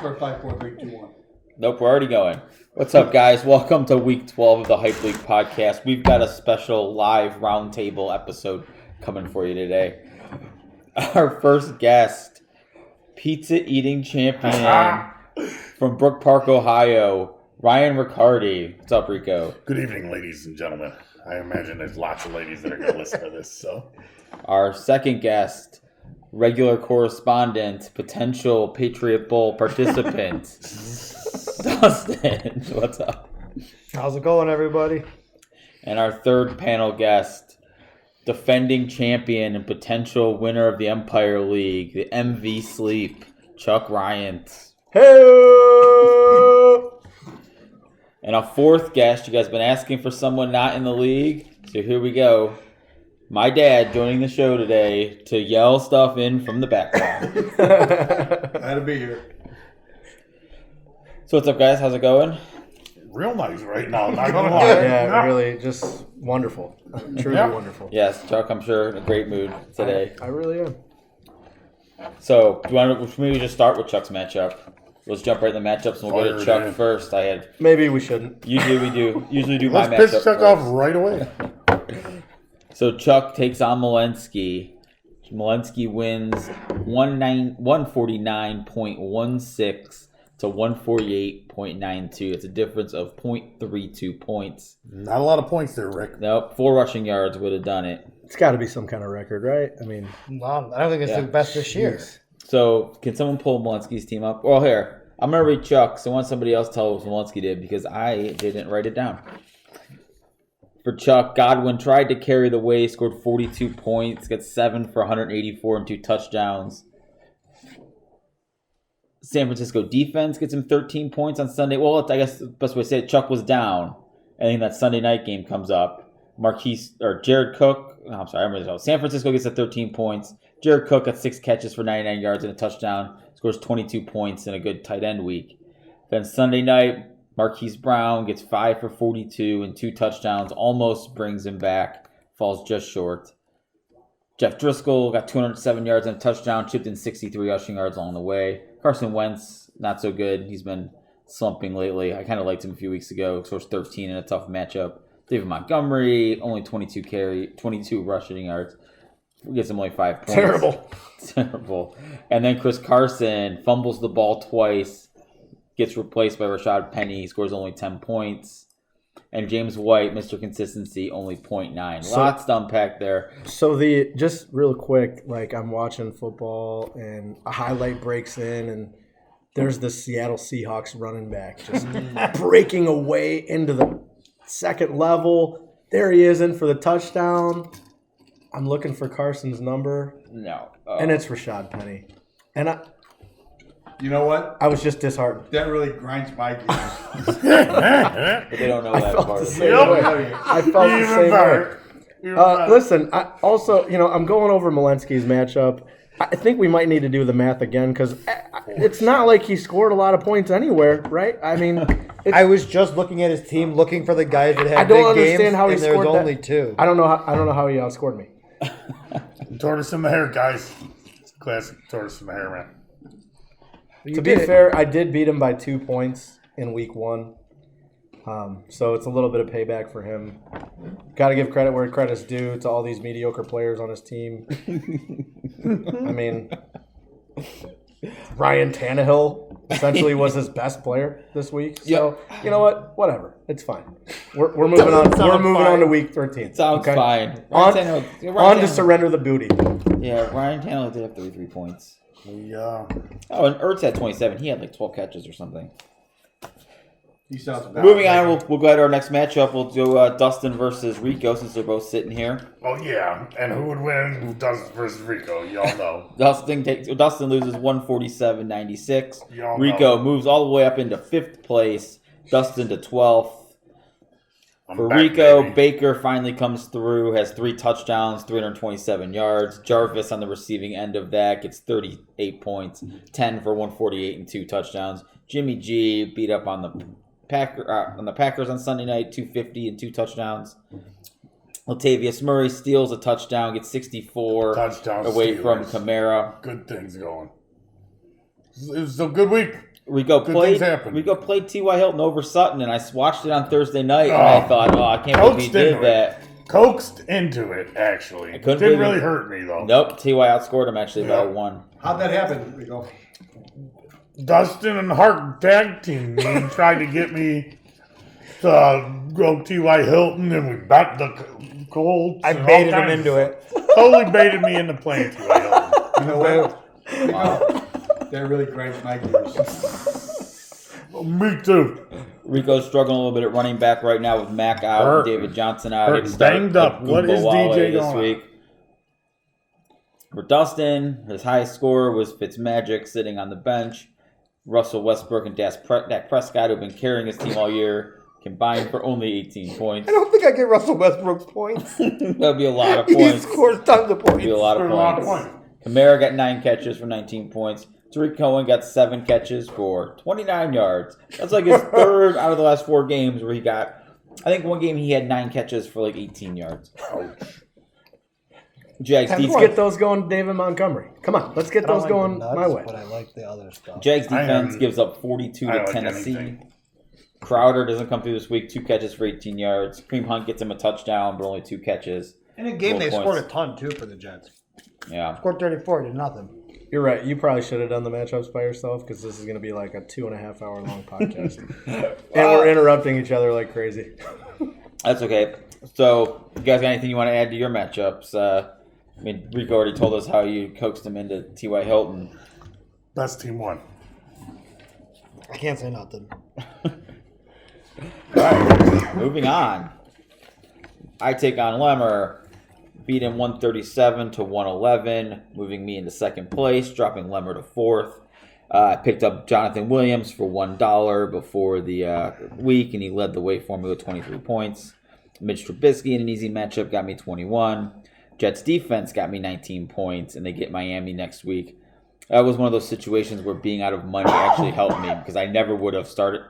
ready for a 5, 4, 3, 2, 1. Nope, we're already going. What's up, guys? Welcome to Week 12 of the Hype League podcast. We've got a special live roundtable episode coming for you today. Our first guest, pizza eating champion from Brook Park, Ohio, Ryan Riccardi. What's up, Rico? Good evening, ladies and gentlemen. I imagine there's lots of ladies that are going to listen to this. So, our second guest, regular correspondent, potential Patriot Bowl participant, Dustin. What's up? How's it going, everybody? And our third panel guest, defending champion and potential winner of the Empire League, the MV Sleep, Chuck Ryant. Hey! And a fourth guest, you guys been asking for someone not in the league, so here we go. My dad joining the show today to yell stuff in from the background. Glad to be here. So what's up, guys? How's it going? real nice right now. Not going to lie. Yeah, really, just wonderful. Truly wonderful. Yes, Chuck, I'm sure in a great mood today. I really am. So, do you want to maybe just start with Chuck's matchup? Let's jump right in the matchups, and we'll go to Chuck first. Maybe we shouldn't. Usually we do. Usually do my matchup Let's piss Chuck first. off right away. So Chuck takes on Malensky. Malensky wins 149.16 to 148.92. It's a difference of 0.32 points. Not a lot of points there, Rick. Nope, 4 rushing yards would have done it. It's got to be some kind of record, right? I mean, No, I don't think it's the best this year. So can someone pull Malensky's team up? Well, here. I'm going to read Chuck's. I want somebody else to tell what Malensky did because I didn't write it down. For Chuck, Godwin tried to carry the way, scored 42 points, got 7 for 184 and 2 touchdowns. San Francisco defense gets him 13 points on Sunday. Well, I guess the best way to say it, Chuck was down. And then that Sunday night game comes up. Jared Cook. San Francisco gets 13 points. Jared Cook got 6 catches for 99 yards and a touchdown. Scores 22 points in a good tight end week. Then Sunday night, Marquise Brown gets 5 for 42 and 2 touchdowns. Almost brings him back. Falls just short. Jeff Driscoll got 207 yards and a touchdown. Chipped in 63 rushing yards along the way. Carson Wentz, not so good. He's been slumping lately. I kind of liked him a few weeks ago. Scores 13 in a tough matchup. David Montgomery, only 22 rushing yards. Gets him only 5 points. Terrible. And then Chris Carson fumbles the ball twice. Gets replaced by Rashad Penny. He scores only 10 points. And James White, Mr. Consistency, only 0.9. Lots to unpack there. So just real quick, like I'm watching football and a highlight breaks in and there's the Seattle Seahawks running back just breaking away into the second level. There he is in for the touchdown. I'm looking for Carson's number. No. And it's Rashad Penny. And You know what? I was just disheartened. That really grinds my gears. But they don't know that felt part. the same way. I felt the same way. Listen, I'm going over Malensky's matchup. I think we might need to do the math again because it's not like he scored a lot of points anywhere, right? I mean, I was just looking at his team, looking for the guys that I had don't big understand games, how he and there's scored only that. 2. I don't know how he outscored me. Tortoise in the hair, guys. It's a classic tortoise in the hair, man. To be fair, I did beat him by 2 points in week 1. So it's a little bit of payback for him. Got to give credit where credit's due to all these mediocre players on his team. I mean, Ryan Tannehill essentially was his best player this week. So, you know what? Whatever. It's fine. We're moving on. We're moving on to week 13. Sounds fine. On Tannehill- to surrender the booty. Yeah, Ryan Tannehill did have 33 points. Yeah. Oh, and Ertz had 27. He had like 12 catches or something. He sounds bad. Moving on, we'll go to our next matchup. We'll do Dustin versus Rico since they're both sitting here. Oh, yeah. And who would win Dustin versus Rico? Y'all know. Dustin loses 147.96. Y'all Rico know. moves all the way up into 5th place. Dustin to 12th. For back, Rico, baby. Baker finally comes through, has 3 touchdowns, 327 yards. Jarvis on the receiving end of that gets 38 points, 10 for 148 and 2 touchdowns. Jimmy G beat up on the Packers on Sunday night, 250 and 2 touchdowns. Latavius Murray steals a touchdown, gets 64 Touchdown away Steelers. from Kamara. Good things going. It was a good week. Rico Good played. things happen. Rico played T.Y. Hilton over Sutton, and I watched it on Thursday night, and I thought, I can't believe he Coaxed did into that. Coaxed into it, actually. couldn't Didn't believe really it. hurt me, though. Nope, T.Y. outscored him actually by Yeah. 1. How'd that happen, Rico? Dustin and Hart tag team me and tried to get me to go T.Y. Hilton, and we bet the Colts. I and all baited him kinds into of it. stuff. Totally baited me into playing T.Y. Hilton. You know what? Rico, that really grinds my gears. Me too. Rico's struggling a little bit at running back right now with Mack out, Hurt. and David Johnson out. Hurt. He didn't start Banged up. What Agumba is Wale DJ this going on? week. For Dustin, his highest scorer was Fitzmagic sitting on the bench. Russell Westbrook and Dak Prescott, who've been carrying his team all year, combined for only 18 points. I don't think I get Russell Westbrook's points. That'll be a lot of He points. scores tons of That'll points. be a lot For of a lot of points. points. Kamara got 9 catches for 19 points. Tariq Cohen got 7 catches for 29 yards. That's like his third out of the last 4 games where he got, I think one game he had 9 catches for like 18 yards. Jags Let's defense, get those going, David Montgomery. Come on, let's get I don't those like going the nuts, my way. but I like the other stuff. Jags I defense am- gives up 42 I to like Tennessee. anything. Crowder doesn't come through this week. 2 catches for 18 yards. Kareem Hunt gets him a touchdown, but only 2 catches. In a game, Low they points. scored a ton, too, for the Jets. Yeah. Scored 34 to nothing. You're right. You probably should have done the matchups by yourself because this is going to be like a 2.5 hour long podcast, and we're interrupting each other like crazy. That's okay. So, you guys got anything you want to add to your matchups? I mean, Rico already told us how you coaxed him into T.Y. Hilton. Best team won. I can't say nothing. All right, moving on. I take on Lemmer, beat him 137 to 111, moving me into second place, dropping Lemmer to fourth. I picked up Jonathan Williams for $1 before the week, and he led the way for me with 23 points. Mitch Trubisky in an easy matchup got me 21. Jets defense got me 19 points, and they get Miami next week. That was one of those situations where being out of money actually helped me because I never would have started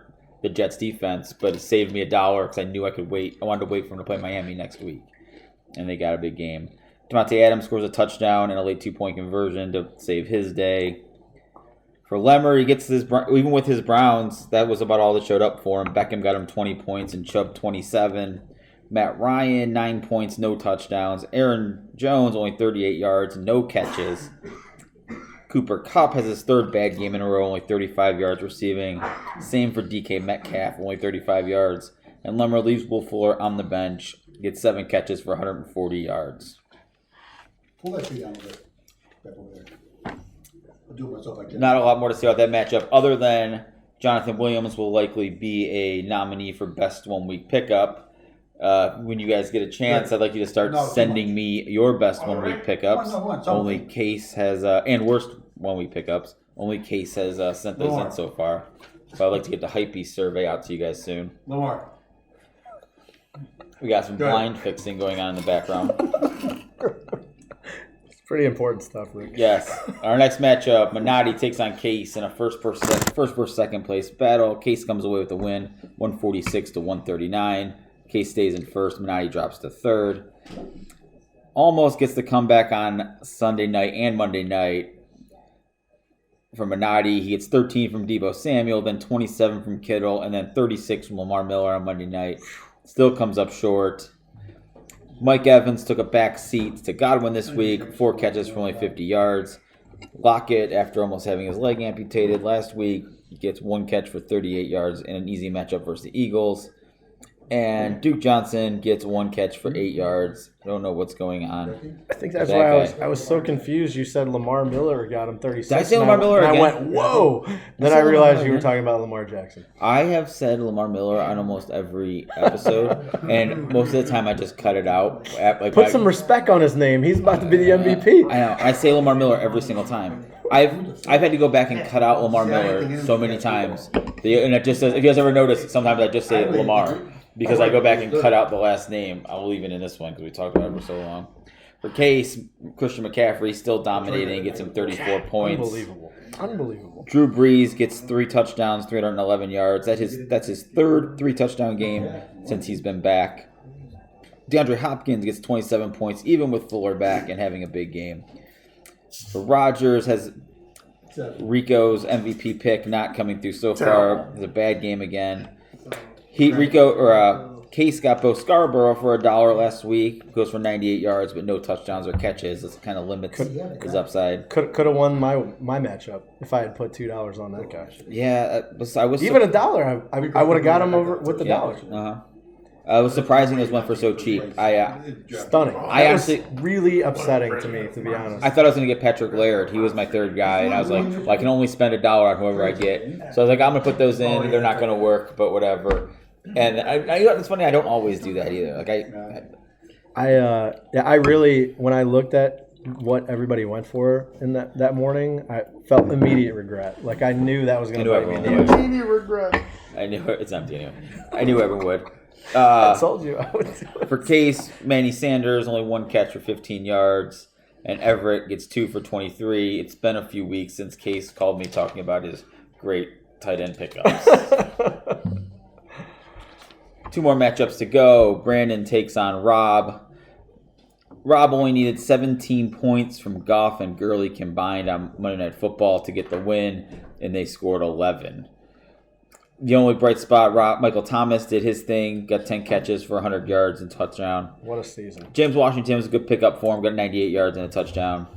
the Jets defense, but it saved me $1 because I knew I could wait. I wanted to wait for them to play Miami next week, and they got a big game. Devontae Adams scores a touchdown and a late 2-point conversion to save his day. For Lemmer, he gets his, even with his Browns, that was about all that showed up for him. Beckham got him 20 points and Chubb 27. Matt Ryan, 9 points, no touchdowns. Aaron Jones, only 38 yards, no catches. Cooper Kupp has his third bad game in a row, only 35 yards receiving. Same for DK Metcalf, only 35 yards. And Lemmer leaves Will Fuller on the bench, gets 7 catches for 140 yards. Pull that tree down a bit. Back over there. I'll do it myself like that. Not a lot more to say about that matchup, other than Jonathan Williams will likely be a nominee for best 1-week pickup. When you guys get a chance, I'd like you to start sending me your best 1-week pickups. Only Case has, and worst 1-week pickups. Only Case has sent those in so far. So I'd like to get the Hypebeast survey out to you guys soon. Lamar. We got some blind fixing going on in the background. It's pretty important stuff, Rick. Yes. Our next matchup, Minotti takes on Case in a first versus second place battle. Case comes away with the win, 146 to 139. Case stays in first. Minotti drops to third. Almost gets the comeback on Sunday night and Monday night. For Minotti, he gets 13 from Deebo Samuel, then 27 from Kittle, and then 36 from Lamar Miller on Monday night. Still comes up short. Mike Evans took a back seat to Godwin this week, 4 catches for only 50 yards. Lockett, after almost having his leg amputated last week, gets 1 catch for 38 yards in an easy matchup versus the Eagles. And Duke Johnson gets 1 catch for 8 yards. I don't know what's going on. I think that's That why guy. I was so confused. You said Lamar Miller got him 36. Did I say and Lamar Miller and again? I went, whoa. Then I said Lamar realized Miller you were again. talking about Lamar Jackson. I have said Lamar Miller on almost every episode, and most of the time I just cut it out. Put some respect on his name. He's about to be the MVP. I know. I say Lamar Miller every single time. I've had to go back and cut out Lamar Miller so many times. And it just says, if you guys ever notice, sometimes I just say Lamar because I go back and cut out the last name. I will leave it in this one because we talked about it for so long. For Case, Christian McCaffrey still dominating, gets him 34 points. Unbelievable. Drew Brees gets 3 touchdowns, 311 yards. That's his third 3-touchdown game since he's been back. DeAndre Hopkins gets 27 points, even with Fuller back and having a big game. For Rodgers, has Rico's MVP pick not coming through so far. It was a bad game again. Case got Bo Scarborough for $1 last week. Goes for 98 yards, but no touchdowns or catches. This kind of limits his upside. Could have won my matchup if I had put $2 on that guy. Yeah, I was even $1. I would have got him over with the dollar. It was surprising it went for so cheap. Stunning. That was really upsetting to me, to be honest. I thought I was going to get Patrick Laird. He was my third guy, and I was like, well, I can only spend $1 on whoever I get. So I was like, I'm going to put those in. They're not going to work, but whatever. And it's funny. I don't always do that either. Like I really, when I looked at what everybody went for in that morning, I felt immediate regret. Like I knew that was going to bite me in the ass. Immediate regret. I knew it's empty anyway. I knew everyone would. I told you I would do it. For Case, Manny Sanders only 1 catch for 15 yards, and Everett gets 2 for 23. It's been a few weeks since Case called me talking about his great tight end pickups. 2 more matchups to go. Brandon takes on Rob. Rob only needed 17 points from Goff and Gurley combined on Monday Night Football to get the win, and they scored 11. The only bright spot, Michael Thomas did his thing, got 10 catches for 100 yards and touchdown. What a season. James Washington was a good pickup for him, got 98 yards and a touchdown.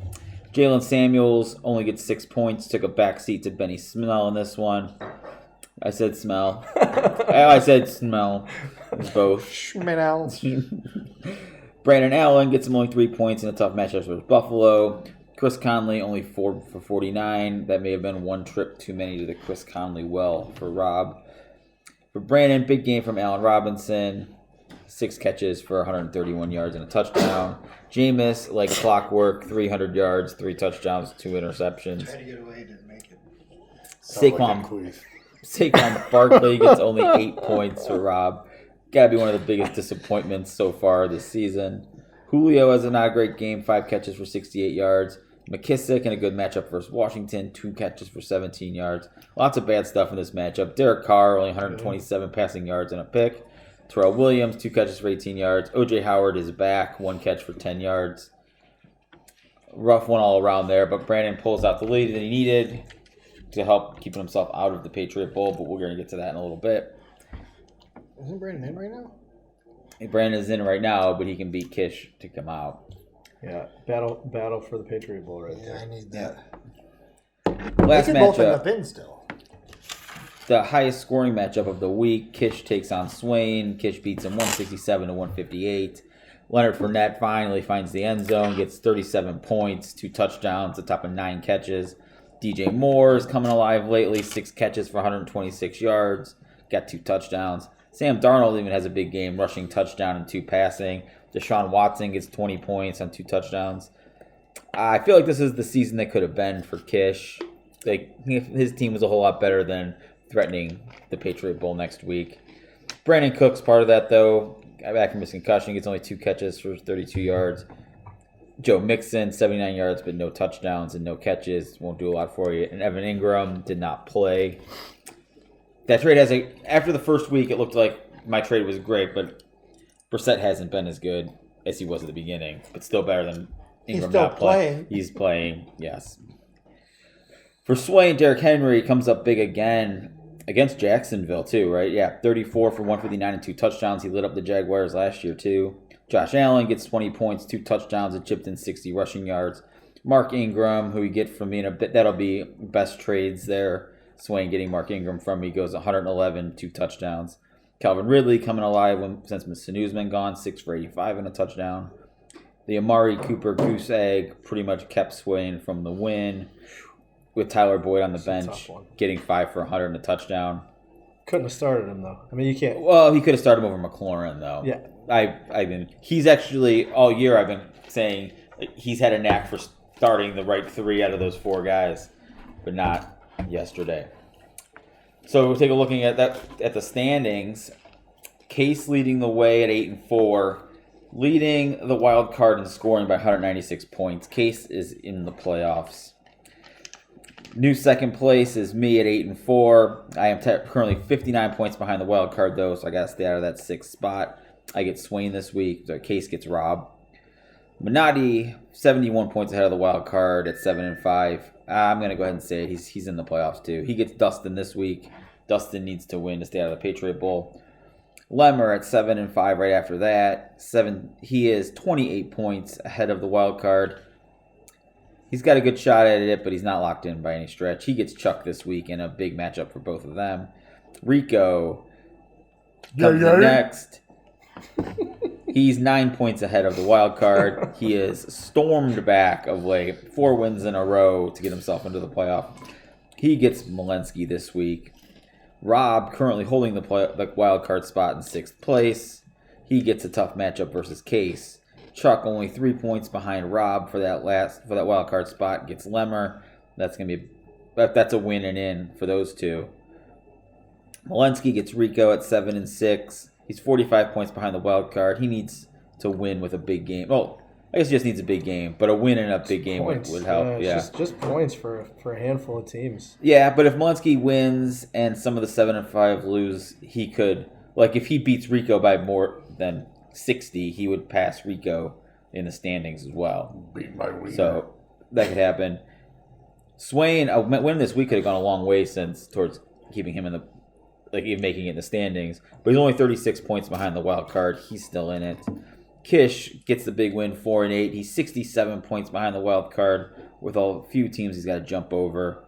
Jalen Samuels only gets 6 points, took a backseat to Benny Snell in this one. I said smell. I said smell. It's both. Brandon Allen gets him only 3 points in a tough matchup with Buffalo. Chris Conley only 4 for 49. That may have been one trip too many to the Chris Conley well for Rob. For Brandon, big game from Allen Robinson. 6 catches for 131 yards and a touchdown. Jameis, like clockwork, 300 yards, 3 touchdowns, 2 interceptions. Tried to get away, didn't make it. Saquon Barkley gets only 8 points for Rob. Gotta be one of the biggest disappointments so far this season. Julio has a not great game, 5 catches for 68 yards. McKissick in a good matchup versus Washington, 2 catches for 17 yards. Lots of bad stuff in this matchup. Derek Carr, only 127 passing yards and a pick. Terrell Williams, 2 catches for 18 yards. O.J. Howard is back, 1 catch for 10 yards. Rough one all around there, but Brandon pulls out the lead that he needed to help keeping himself out of the Patriot Bowl, but we're going to get to that in a little bit. Isn't Brandon in right now? Brandon's in right now, but he can beat Kish to come out. Yeah, battle for the Patriot Bowl right there. I need that. Last They can both end matchup, up in still. the highest scoring matchup of the week. Kish takes on Swain. Kish beats him 167 to 158. Leonard Fournette finally finds the end zone, gets 37 points, 2 touchdowns, a top of 9 catches. DJ Moore is coming alive lately, 6 catches for 126 yards, got 2 touchdowns. Sam Darnold even has a big game, rushing touchdown and 2 passing. Deshaun Watson gets 20 points on 2 touchdowns. I feel like this is the season that could have been for Kish. Like his team was a whole lot better than threatening the Patriot Bowl next week. Brandon Cook's part of that, though. Back from his concussion, gets only 2 catches for 32 yards. Joe Mixon, 79 yards, but no touchdowns and no catches. Won't do a lot for you. And Evan Ingram did not play. That trade after the first week, it looked like my trade was great, but Brissett hasn't been as good as he was at the beginning, but still better than Ingram not playing. He's playing, yes. For Swain, Derrick Henry comes up big again against Jacksonville, too, right? Yeah, 34 for 159 and 2 touchdowns. He lit up the Jaguars last year, too. Josh Allen gets 20 points, 2 touchdowns, and chipped in 60 rushing yards. Mark Ingram, who we get from me in a bit, that'll be best trades there. Swain getting Mark Ingram from me goes 111, 2 touchdowns. Calvin Ridley coming alive since Sanu's been gone, 6 for 85 and a touchdown. The Amari Cooper goose egg pretty much kept Swain from the win, with Tyler Boyd on the bench getting 5 for 100 and a touchdown. Couldn't have started him, though. I mean, you can't. Well, he could have started him over McLaurin, though. Yeah. He's actually, all year I've been saying he's had a knack for starting the right 3 out of those 4 guys, but not yesterday. So we'll take a looking at the standings. Case leading the way at 8-4, leading the wild card in scoring by 196 points. Case is in the playoffs. New second place is me at 8-4. I am currently 59 points behind the wild card, though, so I got to stay out of that 6th spot. I get Swain this week. So Case gets Rob. Minotti, 71 points ahead of the wild card at 7-5. I'm going to go ahead and say it. He's in the playoffs, too. He gets Dustin this week. Dustin needs to win to stay out of the Patriot Bowl. Lemmer at 7-5 right after that. He is 28 points ahead of the wild card. He's got a good shot at it, but he's not locked in by any stretch. He gets Chuck this week in a big matchup for both of them. Rico comes in next. He's 9 points ahead of the wild card. He is stormed back of late, 4 wins in a row to get himself into the playoff. He gets Malinsky this week. Rob currently holding the wild card spot in 6th place. He gets a tough matchup versus Case. Chuck only 3 points behind Rob for that wild card spot. Gets Lemmer. That's a win and in for those two. Malinsky gets Rico at 7-6. He's 45 points behind the wild card. He needs to win with a big game. Well, I guess he just needs a big game, but a win in a big game would help. Just points for a handful of teams. Yeah, but if Malinsky wins and some of the 7-5 lose, he could, like, if he beats Rico by more than 60, he would pass Rico in the standings as well. Beat my wiener. So that could happen. Swain, a win this week could have gone a long way towards keeping him in the, like, even making it in the standings. But he's only 36 points behind the wild card. He's still in it. Kish gets the big win, 4-8. He's 67 points behind the wild card. With a few teams he's got to jump over.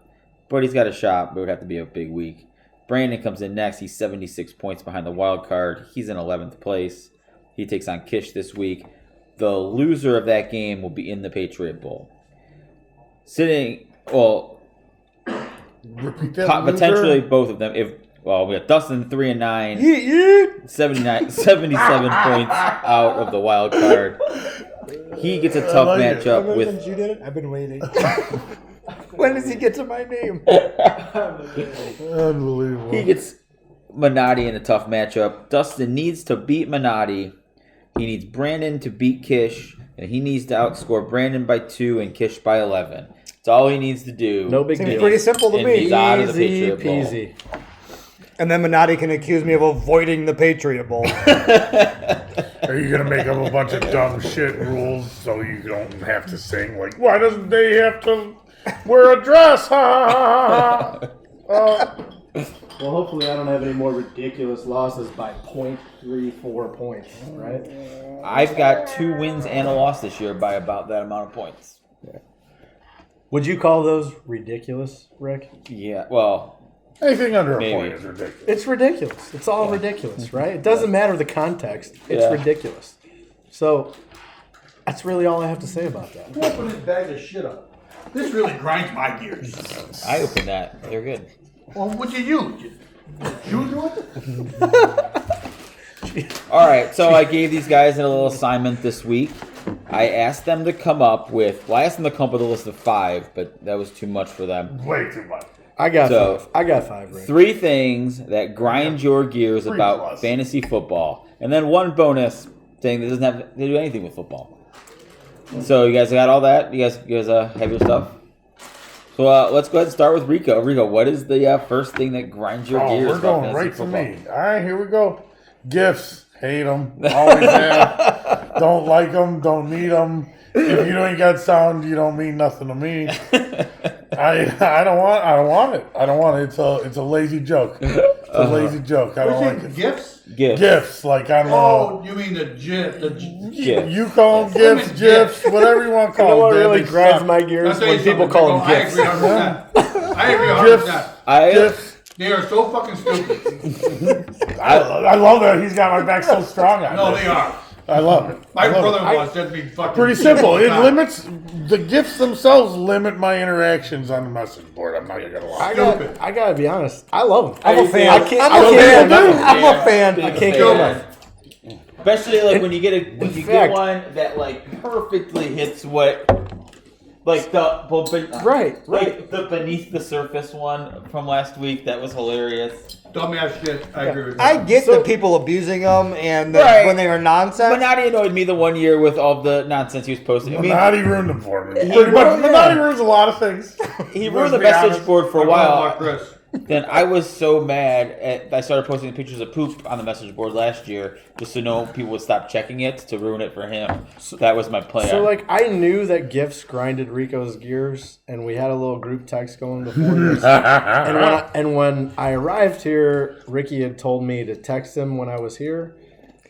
But he's got a shot, but it would have to be a big week. Brandon comes in next. He's 76 points behind the wild card. He's in 11th place. He takes on Kish this week. The loser of that game will be in the Patriot Bowl. Potentially both of them. We got Dustin 3-9, 77 points out of the wild card. He gets a tough matchup with. Since you did it, I've been waiting. When does he get to my name? Unbelievable. He gets Minotti in a tough matchup. Dustin needs to beat Minotti. He needs Brandon to beat Kish, and he needs to outscore Brandon by 2 and Kish by 11. That's all he needs to do. No big Seems deal. pretty simple to And me. he's out of the Easy Patriot Bowl. peasy. And then Minotti can accuse me of avoiding the Patriot Bowl. Are you gonna make up a bunch of dumb shit rules so you don't have to sing? Like, why doesn't they have to wear a dress? Well, hopefully I don't have any more ridiculous losses by 0.34 points, right? I've got 2 wins and a loss this year by about that amount of points. Would you call those ridiculous, Rick? Yeah, well, Anything under Maybe. a point is ridiculous. It's ridiculous. It's all ridiculous, right? It doesn't matter the context. It's Yeah. ridiculous. So that's really all I have to say about that. Who opened this bag of shit up? This really grinds my gears. I opened that. They're good. Well, what'd you use? You do it? All right, so I gave these guys a little assignment this week. I asked them to come up with, I asked them to come up with a list of 5, but that was too much for them. Way too much. I got So, 5. I got 5, Rick. 3 things that grind your gears 3 about plus. fantasy football. And then 1 bonus thing that doesn't have to do anything with football. So you guys got all that? You guys have your stuff? So let's go ahead and start with Rico. Rico, what is the first thing that grinds your gears We're about going fantasy right to football? me. All right, here we go. Gifts. Hate them. Always have. Don't like them. Don't need them. If you ain't got sound, you don't mean nothing to me. I don't want it. I don't want it. It's a lazy joke. It's a lazy joke. I don't like it. Gifts? Gifts. Like, I don't know. Oh, you mean the gif? Gifts. You call them gifts, Women gifs, whatever you want to You know call what them. really They grinds suck. my gears? I'll tell When you people something, call them I gifts. agree 100%. I agree 100%. Gifts. They are so fucking stupid. I love that he's got my back so strong on No, this. they are. I love it. My I love it. brother-in-law said to me fucking... Pretty simple. It God. limits the gifts themselves. Limit my interactions on the message board. I'm not even gonna lie. I gotta be honest. I love them. I'm a fan. I can't. I'm I a can't fan. get enough. I'm a fan. Big I can't fan. get enough. Especially like when you get fact- get one that like perfectly hits what, like Right. like the beneath the surface one from last week. That was hilarious. Dumbass shit. I agree with you. I get So- the people abusing them and Right. when they are nonsense. Minotti annoyed me the one year with all the nonsense he was posting. I mean, Minotti ruined them for me. He Pretty much. ruined- Minotti ruins a lot of things. he Let's ruined the be message honest. board for a I don't know while. about Chris. Then I was so mad. I started posting pictures of poop on the message board last year just so no people would stop checking it to ruin it for him. That was my plan. So, like, I knew that gifts grinded Rico's gears, and we had a little group text going before this. and when I arrived here, Ricky had told me to text him when I was here.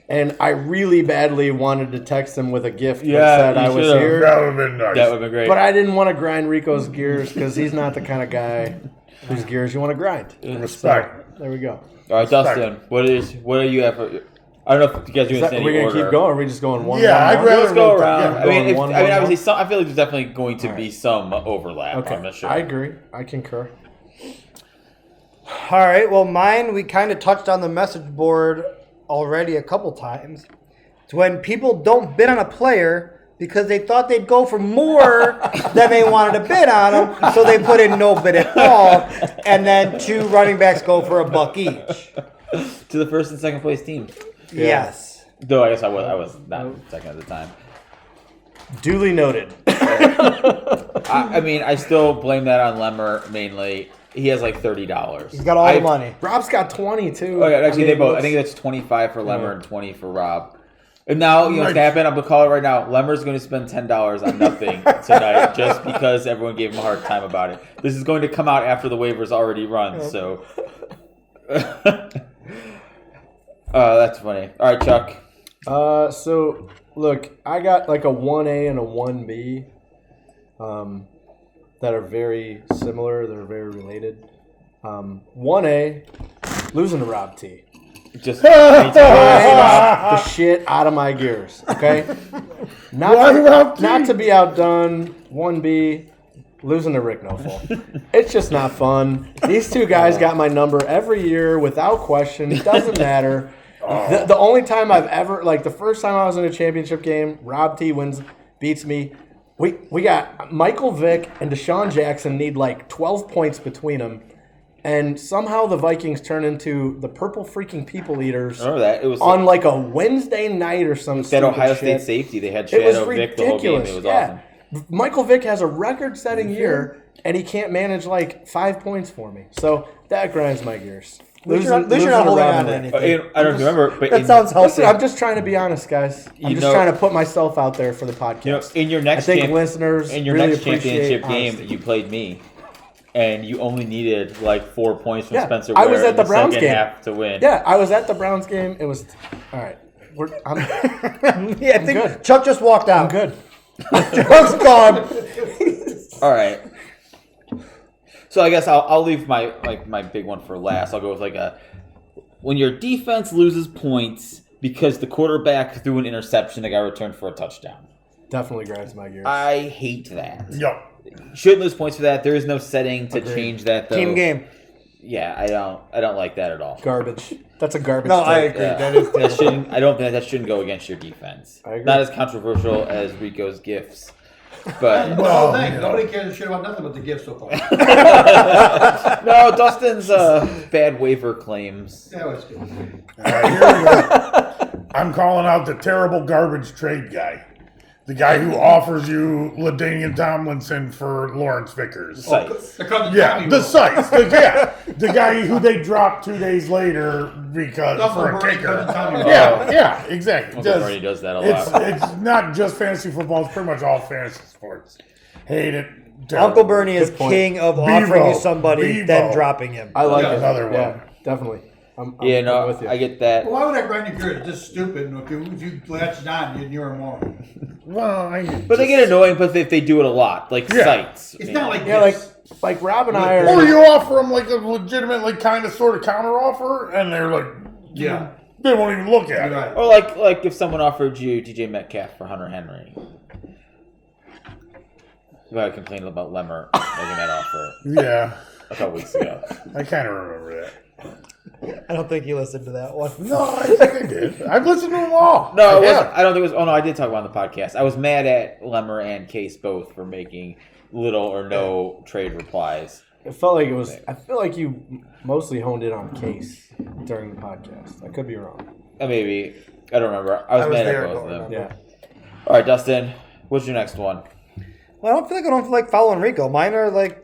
And I really badly wanted to text him with a gift that said I was here. That would have been nice. That would have been great. But I didn't want to grind Rico's gears because he's not the kind of guy whose gears you want to grind. Respect. So, there we go. All right, Dustin, what are you at for? I don't know if you guys do this in any We're going to order. keep going, or are we just going one? Yeah, I'd rather Let's go around. Yeah, Obviously, I feel like there's definitely going to be some overlap on this show. I agree. I concur. All right. Well, mine, we kind of touched on the message board already a couple times. It's when people don't bid on a player because they thought they'd go for more than they wanted to bid on them, so they put in no bid at all, and then 2 running backs go for $1 each. To the first and second place team. Yeah. Yes. Though I guess I was not second at the time. Duly noted. I mean, I still blame that on Lemmer mainly. He has like $30. He's got all the money. Rob's got 20 too. Oh yeah, actually they both. I think that's 25 for Lemmer and 20 for Rob. And now you know what's gonna happen. I'm gonna call it right now. Lemmer's going to spend $10 on nothing tonight just because everyone gave him a hard time about it. This is going to come out after the waivers already run. So that's funny. All right, Chuck. So look, I got like a 1A and a 1B. That are very similar. They're very related. 1A, losing to Rob T. Just The shit out of my gears. Okay, not to be outdone. 1B, losing to Rick Nofel. It's just not fun. These two guys got my number every year without question. It doesn't matter. The only time I've ever, like the first time I was in a championship game, Rob T beats me. We got Michael Vick and Deshaun Jackson need like 12 points between them, and somehow the Vikings turn into the purple freaking people eaters. Remember that? It was on like a Wednesday night or some that Ohio shit. State safety. They had It was Shadow Vick the whole game. ridiculous. It was Yeah. awesome. Michael Vick has a record-setting year, and he can't manage like 5 points for me. So that grinds my gears. At least you're not holding on to anything. I don't remember, but That sounds healthy. Listen, I'm just trying to be honest, guys. I'm just trying to put myself out there for the podcast. in your next I think listeners in your really next championship appreciate game, honesty. you played me, and you only needed like 4 points from Yeah, Spencer I was Ware at the in Browns second game. half to win. Yeah, I was at the Browns game. It was all right. I think good. Chuck just walked out. I'm good. Chuck's gone. All right. So I guess I'll leave my big one for last. I'll go with like when your defense loses points because the quarterback threw an interception that got returned for a touchdown. Definitely grinds my gears. I hate that. Yep. Shouldn't lose points for that. There is no setting to change that though. Team game. Yeah, I don't like that at all. Garbage. That's a garbage. No, I take. agree. Yeah. That is That shouldn't. I don't think that shouldn't go against your defense. I agree. Not as controversial as Rico's gifts, but Well, thanks. Nobody cares a shit about nothing but the gift so far. no. Dustin's bad waiver claims. That was good. All right, here we go. I'm calling out the terrible garbage trade guy. The guy who offers you LaDainian Tomlinson for Lawrence Vickers. Sites. Yeah, the sites. The guy who they dropped 2 days later because for a kicker. Yeah, exactly. Uncle Bernie does that a lot. It's not just fantasy football. It's pretty much all fantasy sports. Hate it. Terrible. Uncle Bernie is Good point. king of Bevo. offering you somebody, Bevo. then dropping him. I like Yeah, it. another one. Yeah, definitely. I'm Yeah, no, with you. I get that. Well, why would I grind your gears? It's just stupid. And if you latched on, you're a moron. Well, But they get annoying, but if they do it a lot, like Yeah. sites. It's not like Yeah, like Rob and I are. or you offer them like a legitimate, like kind of sort of counter offer, and they're like, Yeah. they won't even look at it. Right. Or like if someone offered you DJ Metcalf for Hunter Henry. I complained about Lemmer making that offer Yeah, a couple weeks ago. I kind of remember that. I don't think you listened to that one. No, I think I did. I've listened to them all. No, it I wasn't. have. I don't think it was. Oh no, I did talk about it on the podcast. I was mad at Lemmer and Case both for making little or no trade replies. It felt like it was. I feel like you mostly honed in on Case during the podcast. I could be wrong. Maybe I don't remember. I was mad there, at both I of them. don't Yeah. All right, Dustin, what's your next one? Well, I don't feel like following Rico. Mine are like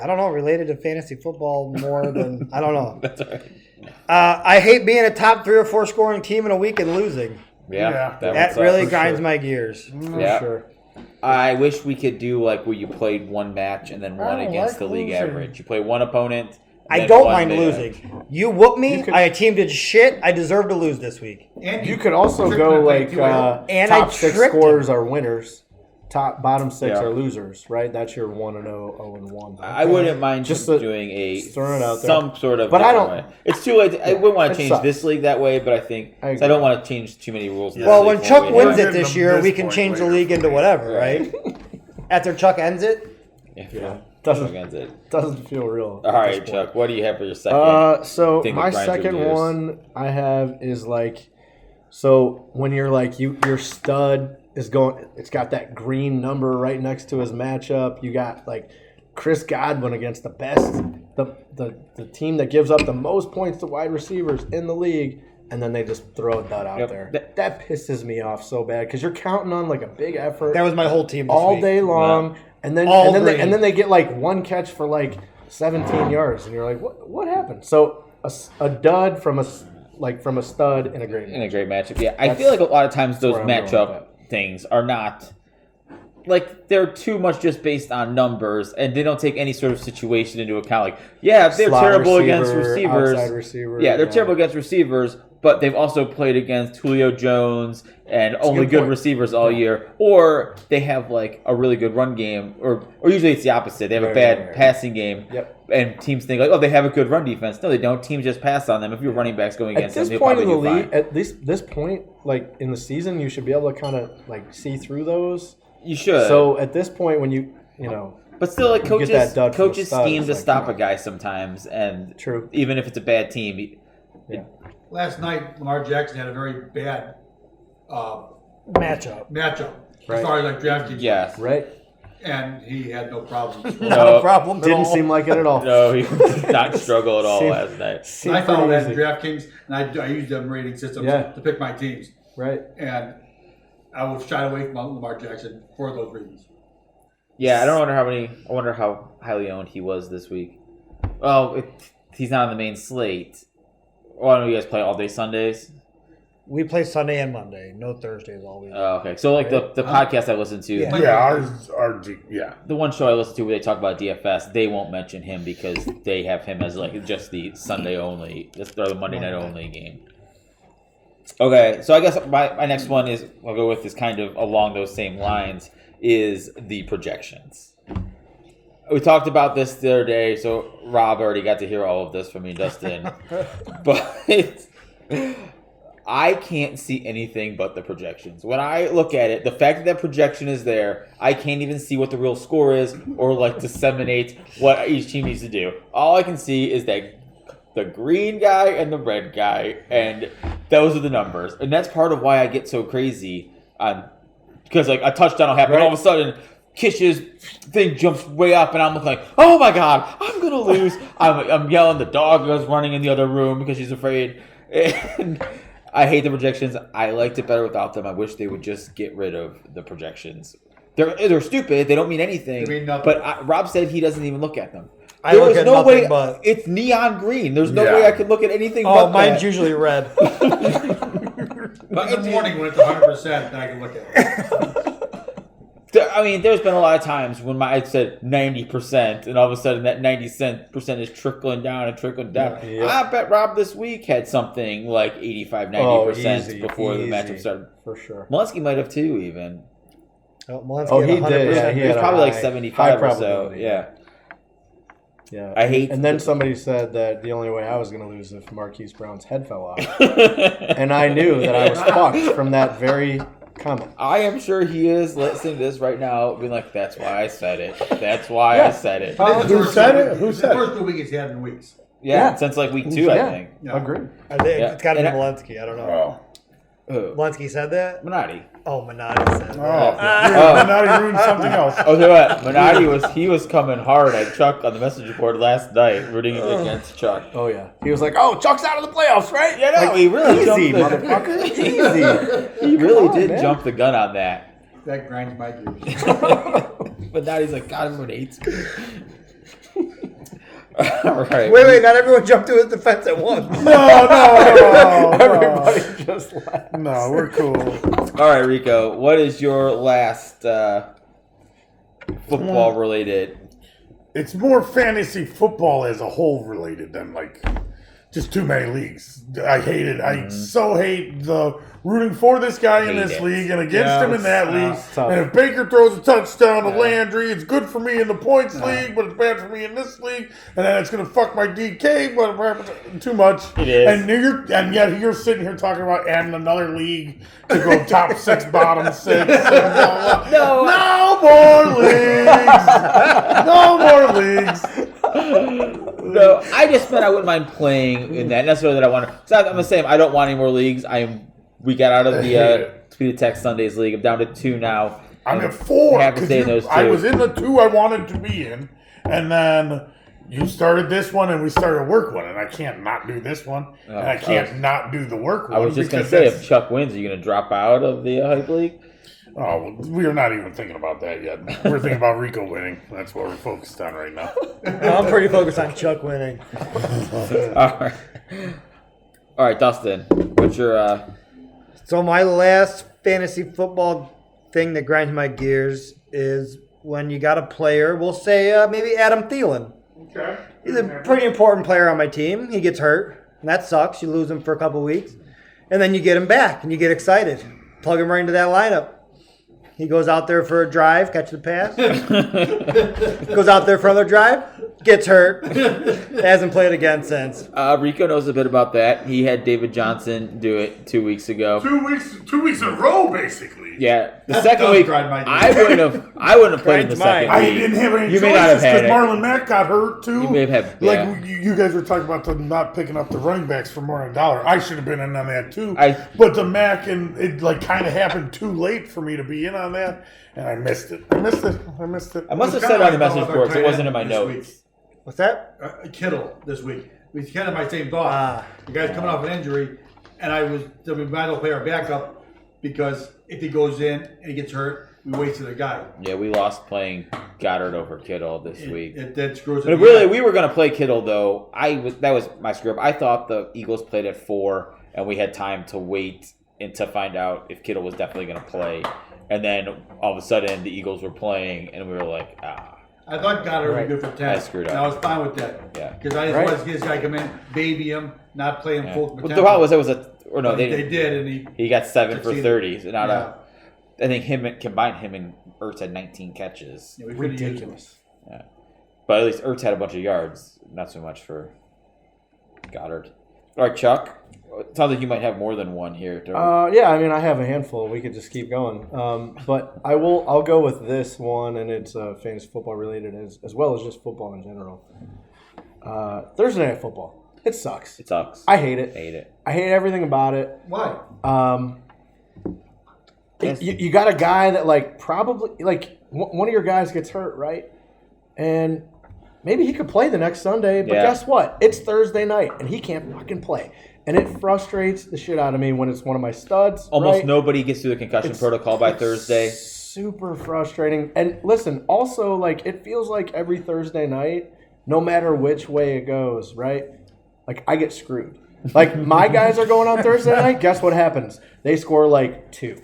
I don't know, related to fantasy football more than I don't know. That's all right. I hate being a top 3 or 4 scoring team in a week and losing. Yeah, That really grinds my gears. Yeah. Sure. I wish we could do like where you played one match and then won don't against like the league losing. average. You play one opponent. I then don't one mind match. losing. You whoop me. You could- My team did shit. I deserve to lose this week. And You could also tricked go him like too early. And I top 6 tricked scorers are winners. Bottom 6 Yeah. are losers, right? That's your 1-0, 0-1. I wouldn't mind Just just to- doing a throwing it out there. some sort of. But I different don't- way. It's too late. I wouldn't want It to change sucks. this league that way, but I think I I don't want to change too many rules. in this Well, league when from Chuck what we wins have. it this Getting year, to we this can point change the later. league into whatever, right? After Chuck ends it, Yeah, Doesn't- against it. Doesn't feel real. All at right, this point. Chuck. What do you have for your second? So thing my that grinds your second gears? one I have is like, so when you're like your stud is going, it's got that green number right next to his matchup. You got like Chris Godwin against the best, the team that gives up the most points to wide receivers in the league, and then they just throw a dud out Yep. there. That pisses me off so bad because you're counting on like a big effort that was my whole team this all week. day long, and then All and green. then they get like one catch for like 17 yards, and you're like, what happened? So a dud from a stud in a great In a match. great matchup, yeah. I That's feel like a lot of times those where I'm going with matchup things are not like they're too much just based on numbers, and they don't take any sort of situation into account. Like, yeah, they're Slot terrible against receiver, receivers. outside receiver, Yeah, they're yeah. terrible against receivers, but they've also played against Julio Jones and only good good point. receivers all year. Or they have like a really good run game, or usually it's the opposite. They have a Right, bad right, right. passing game. Yep. And teams think like, oh, they have a good run defense. No, they don't. Teams just pass on them. If your running back's going At against this them, they'll point in probably the do league, fine. at least this point, like in the season, you should be able to kind of like see through those. You should. So at this point, when you know, But still, like You get that dud from the coaches start, scheme it's to like, stop come a on. guy sometimes, and True. even if it's a bad team, Last night, Lamar Jackson had a very bad matchup. matchup Right. as far as like DraftKings. yes, right? And he had no problems. Not No. a problem at Didn't all. seem like it at all. no, he did not struggle at all Seemed- last night. Seemed I followed pretty that in easy. DraftKings, and I use them rating systems Yeah. to pick my teams. Right. And I was shy away from Lamar Jackson for those reasons. Yeah, I don't wonder how many. I wonder how highly owned he was this week. Oh, he's not on the main slate. Oh, I know you guys play all day Sundays. We play Sunday and Monday, no Thursdays all week. Oh, okay, so like the podcast I listen to, Yeah. Yeah, ours are yeah. the one show I listen to where they talk about DFS, they won't mention him because they have him as like just the Sunday only, or the Monday night only game. Okay, so I guess my next one is I'll go with is kind of along those same lines is the projections. We talked about this the other day, so Rob already got to hear all of this from me, Dustin. But I can't see anything but the projections. When I look at it, the fact that that projection is there, I can't even see what the real score is or like disseminate what each team needs to do. All I can see is that the green guy and the red guy, and those are the numbers. And that's part of why I get so crazy on because like a touchdown will happen, Right. all of a sudden Kish's thing jumps way up, and I'm like, oh my god, I'm gonna lose. I'm yelling. The dog is running in the other room because she's afraid. And I hate the projections. I liked it better without them. I wish they would just get rid of the projections. They're stupid. They don't mean anything. They mean nothing. But Rob said he doesn't even look at them. I look There's at no nothing way. but- It's neon green. There's no Yeah. way I can look at anything. Oh, but mine's that. usually red. But in the morning when it's 100%, then I can look at it. I mean, there's been a lot of times when I said 90%, and all of a sudden that 90% is trickling down and trickling down. Yeah. I bet Rob this week had something like 85, 90% Oh, easy, before the easy. matchup started. For sure. Molesky might have too, even. Malinsky Oh, had he 100%. did. Yeah, he It was had a probably like high 75 or so. probability. Yeah. Yeah. I hate. And then somebody said that the only way I was going to lose if Marquise Brown's head fell off. And I knew that I was fucked from that very comment. I am sure he is listening to this right now, being like, "That's why I said it. That's why I said it." Who said it? Who said The it? first 2 weeks he's had in weeks. Yeah, since like week 2, I Yeah. think. Yeah. Agreed. I think Yeah. it's got to be And Malinsky. I don't know. Oh. Who? Malinsky said that? Minotti. Oh, Minotti said Oh. that. Now he ruined something else. Oh, so what? Minotti was coming hard at Chuck on the message board last night, rooting against Chuck. Oh, yeah. He was like, oh, Chuck's out of the playoffs, right? Yeah, no, he really Easy, jumped the, motherfucker. Easy. he really on, did man. jump the gun on that. That grinds my gears. But now he's like, God, everyone hates me. All right. Wait, not everyone jumped to his defense at once. No. Everybody just laughed. No, we're cool. All right, Rico. What is your last football related? It's more fantasy football as a whole related than like just too many leagues. I hate it. I so hate the rooting for this guy in this league and against him in that league. tough. And if Baker throws a touchdown to Landry, it's good for me in the points league, but it's bad for me in this league. And then it's going to fuck my DK, but too much. It is. And yet you're sitting here talking about adding another league to go top 6, bottom 6. No more leagues. No more leagues. No, I just meant I wouldn't mind playing in that. Necessarily that I want to. So I'm the same. I don't want any more leagues. We got out of the Speed Tech Sundays league. I'm down to 2 now. I'm at 4. Have to stay in those 2. I was in the 2 I wanted to be in, and then you started this one, and we started a work one, and I can't not do this one, and I can't not do the work one. I was just going to say, if Chuck wins, are you going to drop out of the Hype League? Oh, well, we are not even thinking about that yet. We're thinking about Rico winning. That's what we're focused on right now. I'm pretty focused on Chuck winning. All right, Dustin. What's your... So my last fantasy football thing that grinds my gears is when you got a player, we'll say maybe Adam Thielen. Okay. He's a pretty important player on my team. He gets hurt, and that sucks. You lose him for a couple weeks. And then you get him back, and you get excited. Plug him right into that lineup. He goes out there for a drive, catches the pass. Goes out there for another drive, gets hurt. Hasn't played again since. Rico knows a bit about that. He had David Johnson do it 2 weeks ago. 2 weeks in a row, basically. Yeah, the That second does week, grind my I wouldn't have played in the second I week. didn't have any You may not have choices had because it. Marlon Mack got hurt too. You may have had, like yeah. you guys were talking about the not picking up the running backs for more than $1. I should have been in on that too. But the Mack and it like kind of happened too late for me to be in on that, and I missed it. I missed it. I must have said it on the message board because it wasn't in my notes. What's that? Kittle this week. We kind of my same thought. The guy's coming off an injury, and we might as well play our backup because if he goes in and he gets hurt, we wasted a guy. Yeah, we lost playing Goddard over Kittle this week. That screws it. But really, we were going to play Kittle, though. That was my screw up. I thought the Eagles played at 4, and we had time to wait and to find out if Kittle was definitely going to play. And then all of a sudden, the Eagles were playing, and we were like, I thought Goddard would be good for 10. I screwed up. And I was fine with that. Yeah. Because I just wanted to see this guy come in, baby him, not play him full potential. But the problem was, they did, and he got 7 for succeeded. 30. So I think him and Ertz had 19 catches. Yeah, we could've used him. Ridiculous. Yeah. But at least Ertz had a bunch of yards. Not so much for Goddard. All right, Chuck. It sounds like you might have more than one here. Yeah, I mean, I have a handful. We could just keep going. But I'll go with this one, and it's fantasy football related as well as just football in general. Thursday night football. It sucks. It sucks. I hate it. Hate it. I hate everything about it. Why? You got a guy that probably one of your guys gets hurt, right? And maybe he could play the next Sunday, but guess what? It's Thursday night, and he can't fucking play. And it frustrates the shit out of me when it's one of my studs. Almost nobody gets through the concussion protocol by Thursday. Super frustrating. And listen, also, it feels like every Thursday night, no matter which way it goes, right? I get screwed. My guys are going on Thursday night. Guess what happens? They score 2.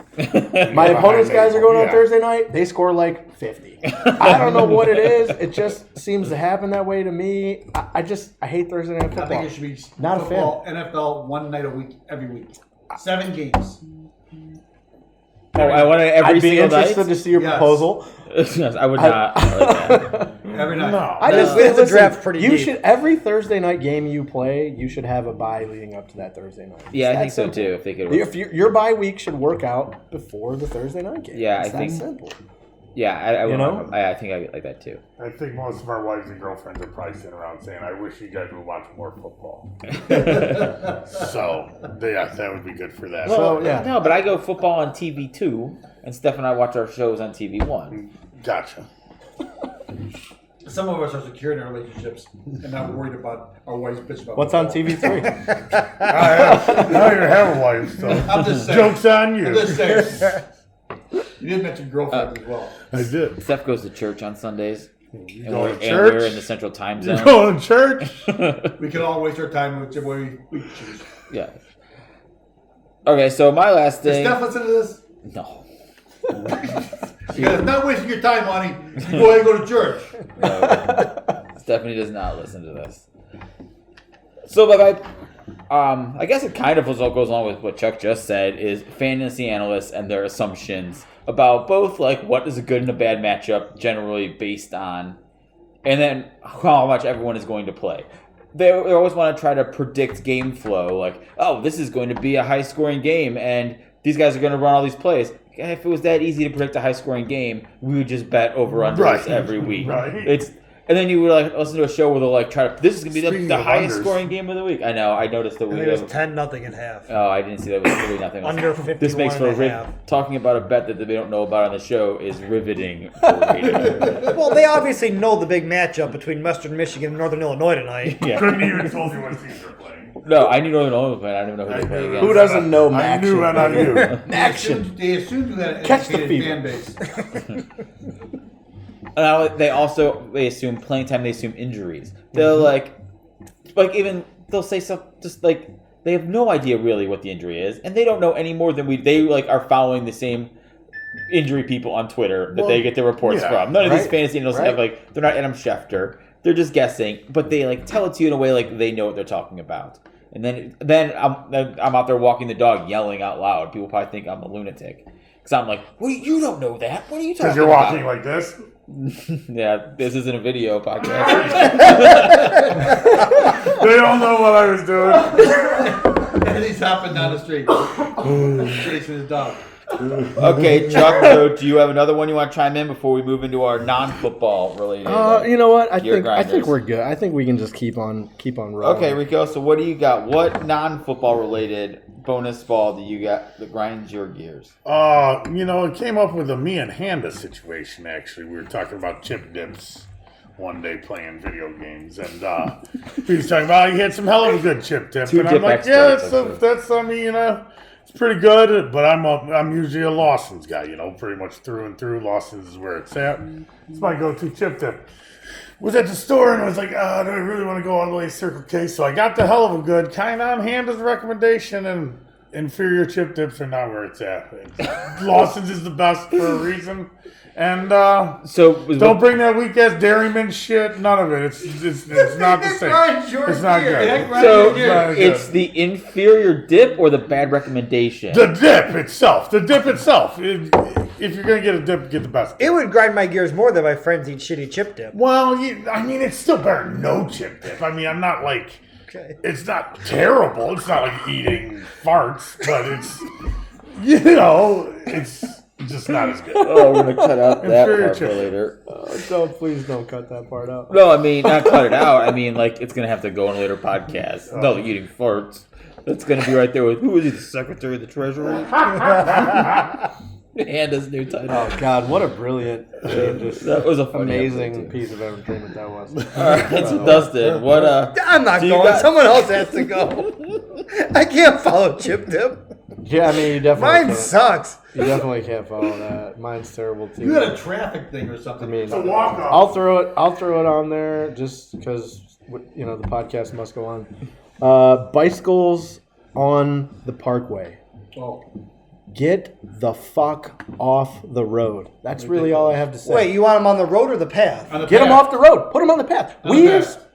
My opponent's guys are going on Thursday night. They score 50. I don't know what it is. It just seems to happen that way to me. I hate Thursday night football. I think it should be Not football, NFL one night a week, every week. 7 games. I want it every I'd be single interested night. to see your proposal. Yes, I would not. Every night. No. I just The listen, draft's pretty you deep. should every Thursday night game you play, you should have a bye leading up to that Thursday night. Yeah, I It's think so that too. If they could. simple. If your bye week should work out before the Thursday night game. Yeah, It's I think- that simple. Yeah, I You would. know? I think I like that too. I think most of our wives and girlfriends are probably sitting around saying, I wish you guys would watch more football. So, yeah, that would be good for that. So, yeah. No, but I go football on TV 2, and Steph and I watch our shows on TV 1. Gotcha. Some of us are secure in our relationships and not worried about our wives' bitch about What's on football. TV3? I don't even have a wife, so I'm just saying. joke's on you. I'm just saying. You did mention girlfriend as well. I did. Steph goes to church on Sundays. You And go we're, to and we're in church. the Central Time You Zone. go to church. We can all waste our time whichever way we choose. Yeah. Okay, so my last Does thing. Steph listen to this? No. Because not wasting your time, honey. You go ahead and go to church. Stephanie does not listen to this. So, but I guess it kind of goes along with what Chuck just said, is fantasy analysts and their assumptions about both, like, what is a good and a bad matchup generally based on, and then how much everyone is going to play. They always want to try to predict game flow, like, oh, this is going to be a high-scoring game, and these guys are going to run all these plays. If it was that easy to predict a high-scoring game, we would just bet over-unders every week. Right. And then you would like listen to a show where they'll like try to. This is gonna be Speaking the of highest unders. scoring game of the week. I know. I noticed that I we. think it was 10-0 at half. Oh, I didn't see that. It was 3-0. Under 51 This makes for and a half. talking about a bet that they don't know about on the show is riveting. For radio. Well, they obviously know the big matchup between Western Michigan and Northern Illinois tonight. Yeah. Couldn't even told you what teams they're playing. No, I knew Northern Illinois was playing. I didn't even know who they played against. Who doesn't know I Maction? knew NIU. Action. They assumed you had an Catch the educated fever. fan base. They assume playing time. They assume injuries. They'll like even they'll say stuff just like they have no idea really what the injury is, and they don't know any more than we. They like are following the same injury people on Twitter that they get their reports from. None of these fantasy analysts have like they're not Adam Schefter. They're just guessing, but they like tell it to you in a way like they know what they're talking about. And then I'm out there walking the dog, yelling out loud. People probably think I'm a lunatic because I'm like, "What? You don't know that? What are you talking about?" Because you're walking like this. Yeah, this isn't a video podcast. They don't know what I was doing. And he's hopping down the street, chasing his dog. Okay, Chuck. So, do you have another one you want to chime in before we move into our non-football related? You know what? I gear think grinders? we're good. I think we can just keep on rolling. Okay, Rico. So, what do you got? What non-football related bonus ball do you got that grinds your gears? It came up with a me and Handa situation, actually. We were talking about chip dips one day playing video games, and he was talking about he had some hell of a good chip dip. Two and dip I'm like, experts, it's pretty good, but I'm usually a Lawson's guy, pretty much through and through. Lawson's is where it's at. It's my go-to chip dip. Was at the store and I was like, do I really want to go all the way to Circle K? So I got the hell of a good, kind of on hand as a recommendation, and inferior chip dips are not where it's at. Lawson's is the best for a reason. And don't bring that weak ass Dairyman shit. None of it. It's not the same. It's not good. So it's the inferior dip or the bad recommendation? The dip itself. If you're gonna get a dip, get the best dip. It would grind my gears more than my friends eat shitty chip dip. Well, it's still better than no chip dip. I mean, I'm not like it's not terrible. It's not like eating farts, but it's it's just not as good. Oh, we're gonna cut out that Inferior part for chip. later. Please don't cut that part out. No, I mean not cut it out. I mean like it's gonna have to go on a later podcast. No, eating farts. That's gonna be right there with who is he? The Secretary of the Treasury. And his new title. Oh God, what a brilliant, That was a funny amazing episode, too. piece of entertainment that was. All right, so Dustin, what? I'm not do you going. got- Someone else has to go. I can't follow chip dip. Yeah, I mean, you definitely Mine can't. sucks. You definitely can't follow that. Mine's terrible too. You had a traffic thing or I something. mean, It's a walk off. I'll throw it on there just because the podcast must go on. Bicycles on the Parkway. Oh. Get the fuck off the road. That's really all I have to say. Wait, you want them on the road or the path? On the Get them path. off the road. Put them on the path. On the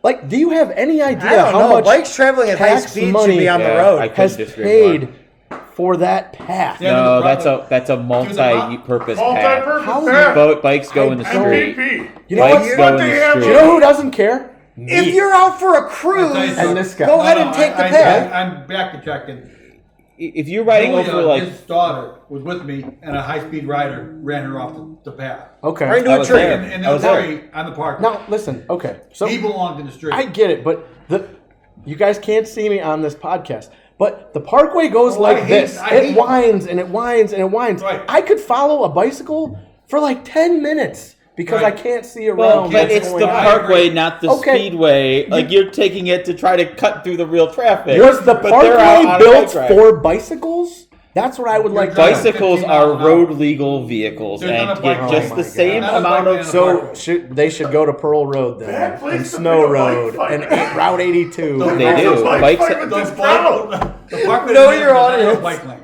path. Do you have any idea I don't how know. much Bikes traveling at high tax speed should money be on the Yeah, road. I couldn't has disagree more. paid for that path? Yeah. No, the that's a multi-purpose path. Multi-purpose path. Bikes go in the street. MVP. You know Bikes what? go in they the have- street. You know who doesn't care? If you're out for a cruise, I'll tell you And something. this guy. go ahead and take the path. I'm back to checking. If you're riding over like his daughter was with me, and a high-speed rider ran her off the path. Okay. Right into I a was tree. there. And I was the there. tree on the park. Now listen. Okay. So He belonged in the street. I get it, but you guys can't see me on this podcast. But the Parkway goes Oh, I like hate- this. I It hate- winds and it winds and it winds. Right. I could follow a bicycle for like 10 minutes because Right. I can't see around. well, but what's it's going the on. parkway, not the Okay. speedway. Like you're taking it to try to cut through the real traffic. Was the But they're out Parkway on a built bike ride. for bicycles? That's what I would like to know. Bicycles 15 are miles an hour. road legal vehicles There's and not a get bike just lane. the same Not a amount bike lane of. in So they should go to Pearl Road then, Bad place and to Snow be a bike Road, fight. and Route 82. They do. Bikes. The parkway No, doesn't your have audience. bike lanes.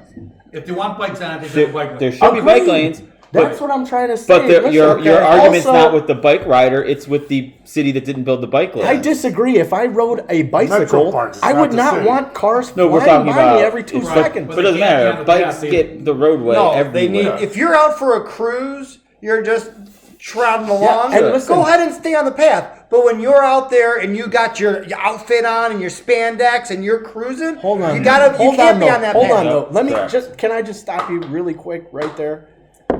If they want bikes on it, they should have bike There lanes. should be bike Agreed. lanes. That's what I'm trying to say. But Listen, your argument's also, not with the bike rider; it's with the city that didn't build the bike lane. I disagree. If I rode a Metro bicycle, Parks is I not would the not city. want cars No, we're flying talking by about me every 2 Right. seconds. But it doesn't They can't be matter. on the Bikes path either. get the roadway No, everywhere. they need. If you're out for a cruise, you're just trotting along. and listen- go ahead and stay on the path. But when you're out there and you got your outfit on and your spandex and you're cruising, Hold on. You can't be though. on that Hold path. on though. Let me Correct. can I just stop you really quick right there?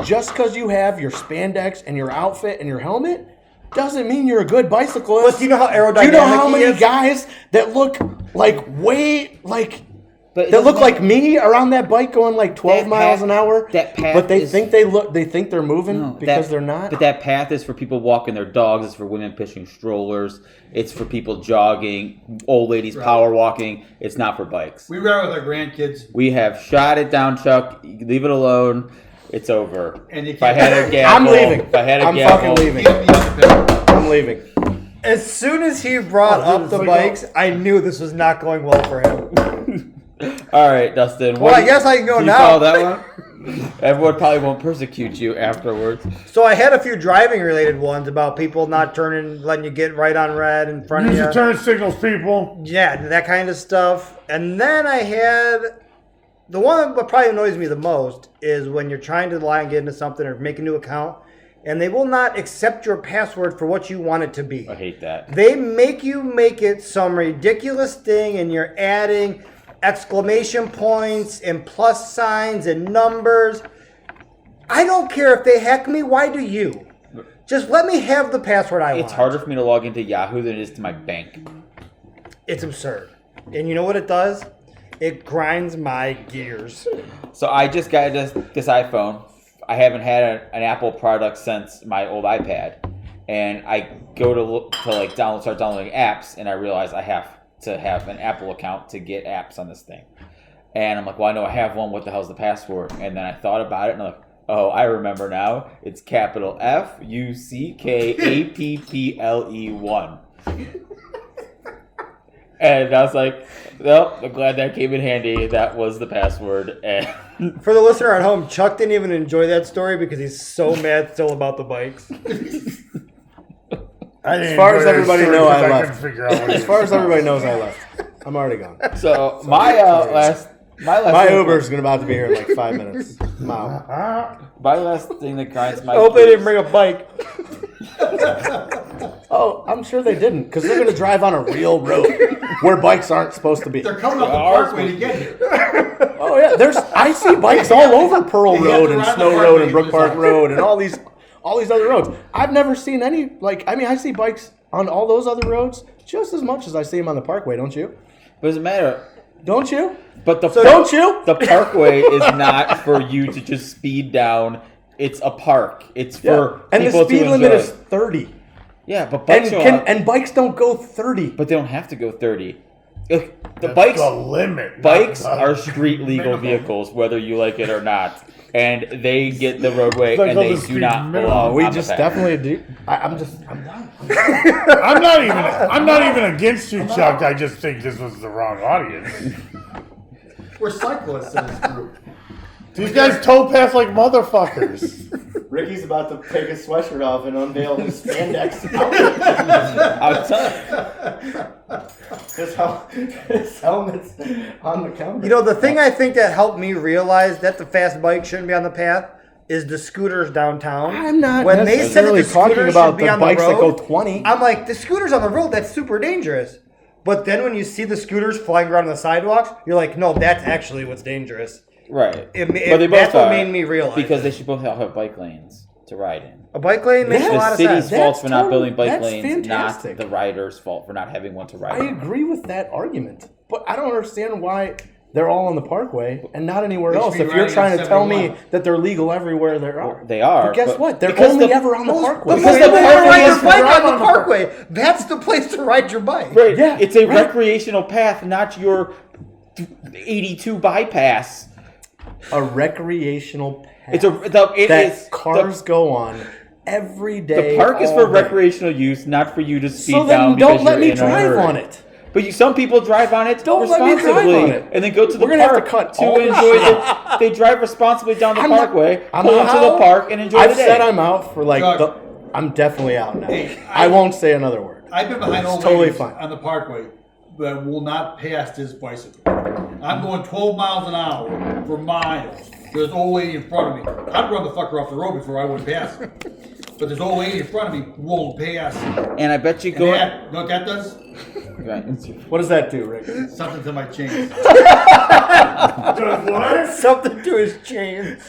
Just because you have your spandex and your outfit and your helmet doesn't mean you're a good bicyclist. But do you know how aerodynamic Do you know how he many is? guys that look like But it that look doesn't like me are on that bike going like 12 That miles path- an hour? that path but they is- think they're moving No, because that- they're not. But that path is for people walking their dogs. It's for women pushing strollers. It's for people jogging, old ladies power walking. It's not for bikes. We ride with our grandkids. We have shot it down, Chuck. Leave it alone. It's over. And you If I can't- had a gavel, I'm leaving. If I had a I'm gavel, fucking leaving. Can't be on the path. I'm leaving. As soon as he brought Oh, dude, up the it's like bikes, I knew this was not going well for him. All right, Dustin. Well, I guess I can go you now. follow that one? Everyone probably won't persecute you afterwards. So I had a few driving related ones about people not turning, letting you get right on red in front Use of your you. turn signals, people. Yeah, that kind of stuff. And then I had the one that probably annoys me the most is when you're trying to lie and get into something or make a new account, and they will not accept your password for what you want it to be. I hate that. They make you make it some ridiculous thing, and you're adding exclamation points and plus signs and numbers. I don't care if they hack me. Why do you? Just let me have the password I want. It's harder for me to log into Yahoo than it is to my bank. It's absurd. And you know what it does? It grinds my gears. So I just got this iPhone. I haven't had an Apple product since my old iPad, and I go to start downloading apps, and I realize I have to have an Apple account to get apps on this thing. And I'm like, well, I know I have one. What the hell's the password? And then I thought about it, and I'm like, oh, I remember now. It's capital FUCKAPPLE1. And I was like, well, I'm glad that came in handy. That was the password. And For the listener at home, Chuck didn't even enjoy that story because he's so mad still about the bikes. As far as everybody know, I left. couldn't figure out what As far as everybody knows, I left. I'm already gone. so my last My thing- Uber's about to be here in like 5 minutes. I'm out. My last thing that grinds my I hope they didn't gears- bring a bike. Oh, I'm sure they didn't, because they're going to drive on a real road where bikes aren't supposed to be. They're coming up the parkway to get here. Oh yeah, I see bikes all over Pearl You have Road to and ride the Snow parkway Road and to Brook the Park side. Road and all these other roads. I've never seen any I see bikes on all those other roads just as much as I see them on the Parkway. Don't you? But it doesn't matter. Don't you? But Don't you? The parkway is not for you to just speed down. It's a park. It's for And the people speed to limit enjoy. is 30. Yeah, but bikes And bikes don't go 30. but they don't have to go 30. Look, the That's bikes the limit. bikes not the are street legal minimum. vehicles, whether you like it or not, and they get the roadway Like and all they the do speed not minimum. belong. We on the just path. definitely do. I'm done. I'm not even against you, Chuck. I just think this was the wrong audience. We're cyclists in this group. These guys tow path like motherfuckers. Ricky's about to take his sweatshirt off and unveil his spandex I'm telling you. his helmet's on the counter. You know, the thing I think that helped me realize that the fast bike shouldn't be on the path is the scooters downtown. I'm not When they said that necessarily the talking scooters about should be the on the bikes that go road, 20. I'm like, the scooters on the road, that's super dangerous. But then when you see the scooters flying around on the sidewalks, you're like, no, that's actually what's dangerous. Right. But they both that's what are, made me realize because it. they should both have bike lanes to ride in. A bike lane makes It's a lot the of city's sense. fault for not building bike that's lanes, fantastic. not the rider's fault for not having one to ride I in. agree with that argument, but I don't understand why they're all on the Parkway and not anywhere They should else. be If you're riding trying at to tell me 71. that they're legal everywhere there are, They are. But guess but- what? They're because only the- ever on the Parkway. because Most the people parkway ride is your bike right on on the the parkway. That's the place to ride your bike. Right. Yeah, It's a right. recreational path, not your 82 bypass. a recreational path It is cars go on every day. The park is all for day. recreational use, not for you to speed So down. then don't because let you're me in a drive hurry. on it. But some people drive on it Don't let me responsibly, drive on it. and then go to the We're gonna have park to cut to all this enjoy shit it. They drive responsibly down the I'm not- parkway, I'm pull not- into the park, and enjoy I've the day. said I'm out for like Chuck. I'm definitely out now. Hey, I won't say another word. I've been behind It's old totally ladies fine. on the parkway that will not pass this bicycle. I'm going 12 miles an hour for miles. There's an old lady in front of me. I'd run the fucker off the road before I would pass her. But there's an old lady in front of me who won't pass. And I bet you And go. that, you know what that does? Right. What does that do, Rick? Something to my chains. What? Something to his chains.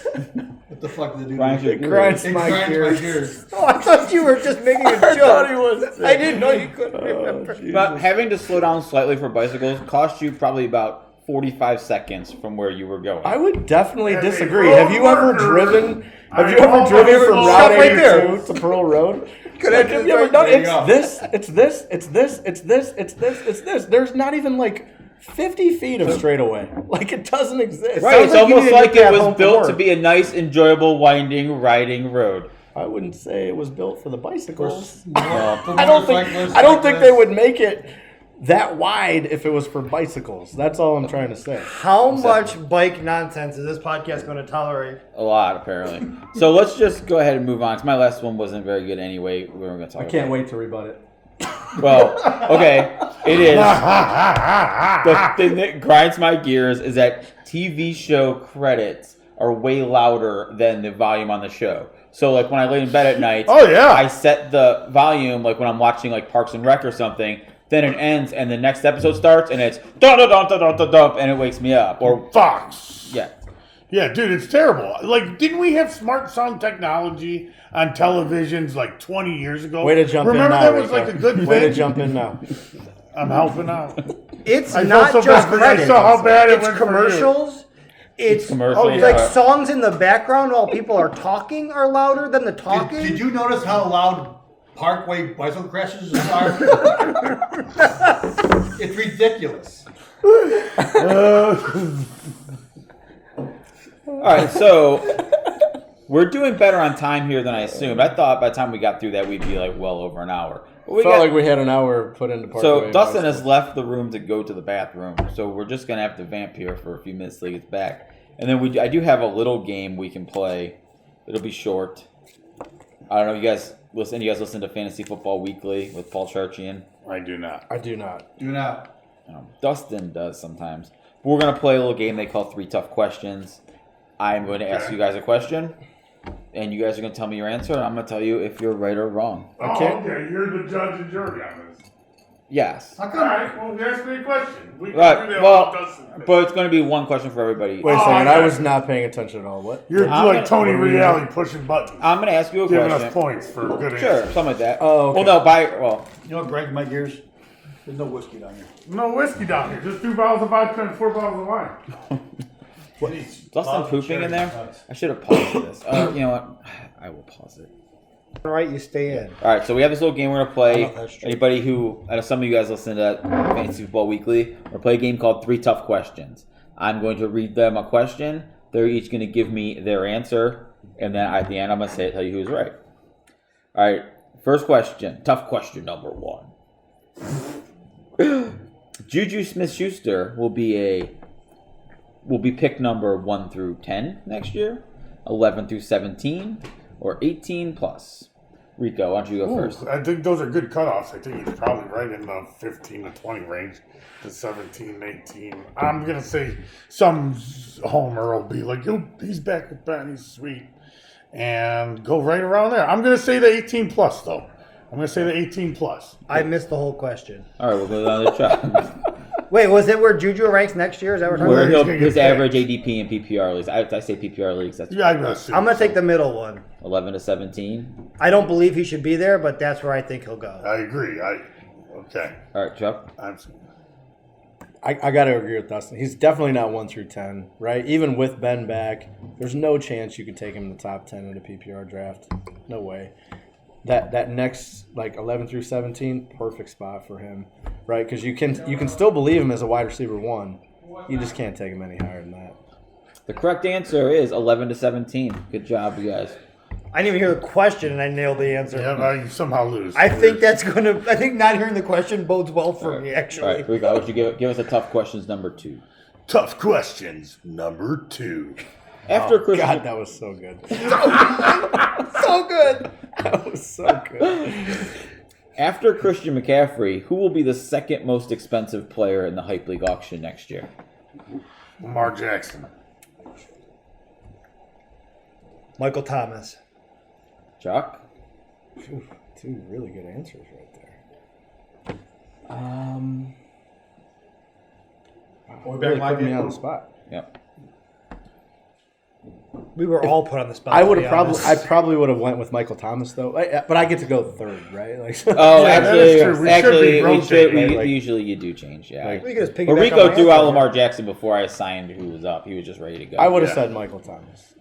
What the fuck does it do? Grinds your It Grinds grinds my my gears. gears. Oh, I thought you were just making a joke. thought he was. I didn't know you couldn't remember. But having to slow down slightly for bicycles costs you probably about 45 seconds from where you were going. I would definitely As a disagree. road Have you ever worker, driven? Have I you ever know driven my from road. Route Stop right there. 82 to Pearl Road? Could Like, I have just you ever right done? there you It's go. this. It's this. It's this. It's this. It's this. It's this. There's not even like 50 feet of straightaway. Like it doesn't exist. Right, it's like you almost need to like get it that was home from built to work. be a nice, enjoyable, winding, riding road. I wouldn't say it was built for the bicycles. Well, I don't think they would make it that wide if it was for bicycles. That's all I'm trying to say. How much bike nonsense is this podcast going to tolerate? a lot, apparently. So let's just go ahead and move on, because my last one wasn't very good anyway. We were going to talk I can't about wait to rebut it. Well, okay, it is. The thing that grinds my gears is that TV show credits are way louder than the volume on the show. So, like, when I lay in bed at night, Oh, yeah. I set the volume, like, when I'm watching, like, Parks and Rec or something, then it ends, and the next episode starts, and it's dun-dun-dun-dun-dun-dun, and it wakes me up. Or, Fox. yeah. Yeah, dude, it's terrible. Like, didn't we have smart sound technology on televisions like 20 years ago? Way to jump Remember in now. that was like a good thing? Way to jump in now. I'm helping out. It's I not felt so just bad because I credits. saw how bad it It's went for you. commercials. It's Commercials. Oh, yeah. like songs in the background while people are talking are louder than the talking. Did you notice how loud Parkway bicycle crashes are? It's ridiculous. All right, so we're doing better on time here than I assumed. I thought by the time we got through that, we'd be like well over an hour. But we Felt got- like we had an hour put into Parkway. so and Dustin bicycle. has left the room to go to the bathroom. So we're just gonna have to vamp here for a few minutes till he gets back. And then I do have a little game we can play. It'll be short. I don't know. You guys listen to Fantasy Football Weekly with Paul Charchian? I do not. I do not. Do not. Dustin does sometimes. But we're gonna play a little game they call 3 Tough Questions. I'm going to ask you guys a question, and you guys are going to tell me your answer, and I'm going to tell you if you're right or wrong. Oh, Okay. okay. You're the judge and jury on this. Yes. How All come? right. Well, ask me a question. We can Right. do that Well, while Dustin thinks. but it's going to be one question for everybody. Wait a Oh, second. I I got was it. not paying attention at all. What? You're I'm like gonna- Tony Reale pushing buttons, I'm going to ask you a giving question. us points for good Sure, answers. something like that. Oh, okay. Well, no, You know what grinds my gears? There's no whiskey down here. No whiskey down here. Just 2 bottles of vodka and 4 bottles of wine. Dustin pooping in there? I should have paused this. You know what? I will pause it. All right, you stay in. All right, so we have this little game we're going to play. I know that's true. Anybody who, I know some of you guys listen to Fantasy Football Weekly, we're going to play a game called 3 Tough Questions. I'm going to read them a question. They're each going to give me their answer, and then at the end I'm going to tell you who's right. All right, first question. Tough question number 1. Juju Smith-Schuster will be pick number 1 through 10 next year, 11 through 17, or 18 plus. Rico, why don't you go first? I think those are good cutoffs. I think he's probably right in the 15 to 20 range, to 17, 18. I'm going to say some homer will be like, he's back with Ben, he's sweet. And go right around there. I'm going to say the 18 plus, though. I'm going to say the 18 plus. I missed the whole question. All right, we'll go down to Chuck. Wait, was it where Juju ranks next year? Is that what we're Where talking about? he's gonna his get average ADP in PPR leagues. I say PPR leagues. That's Yeah, I'm going to say. I'm going to take the middle one. 11 to 17. I don't believe he should be there, but that's where I think he'll go. I agree. Okay. All right, Chuck. I got to agree with Dustin. He's definitely not 1 through 10, right? Even with Ben back, there's no chance you could take him in the top 10 in a PPR draft. No way. That next, like 11 through 17, perfect spot for him, right? Because you can still believe him as a wide receiver 1. You just can't take him any higher than that. The correct answer is 11-17. Good job, you guys. I didn't even hear the question, and I nailed the answer. Yeah, but you somehow lose. I think that's gonna. I think not hearing the question bodes well for me. All Actually, right, here we go. Would you give us a tough questions number 2? Tough questions number 2. After Christian, God, that was so good. so good. That was so good. after Christian McCaffrey, who will be the second most expensive player in the Hype League auction next year? Lamar Jackson. Michael Thomas. Chuck? Two really good answers right there. Really put me on the spot. Yep. We were all put on the spot. I to would be have probably, honest. I probably would have went with Michael Thomas though, but I get to go third, right? Like, Oh, Yeah, that is true. actually, We should be rotating, right? usually you do change, yeah. Like, We could just piggyback But on Rico my threw out answer. Lamar Jackson before I assigned who was up. He was just ready to go. I would have Yeah. said Michael Thomas.